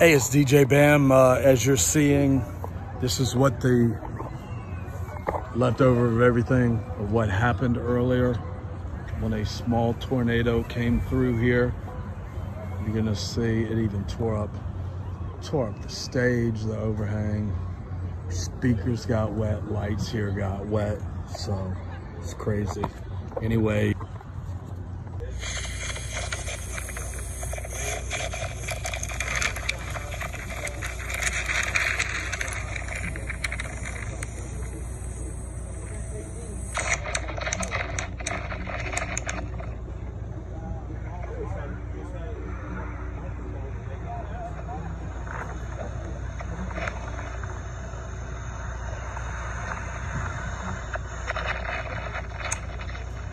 Hey, it's DJ Bam. As you're seeing, this is what the leftover of everything of what happened earlier when a small tornado came through here. You're gonna see it even tore up the stage, the overhang. Speakers got wet, lights here got wet, so it's crazy. Anyway.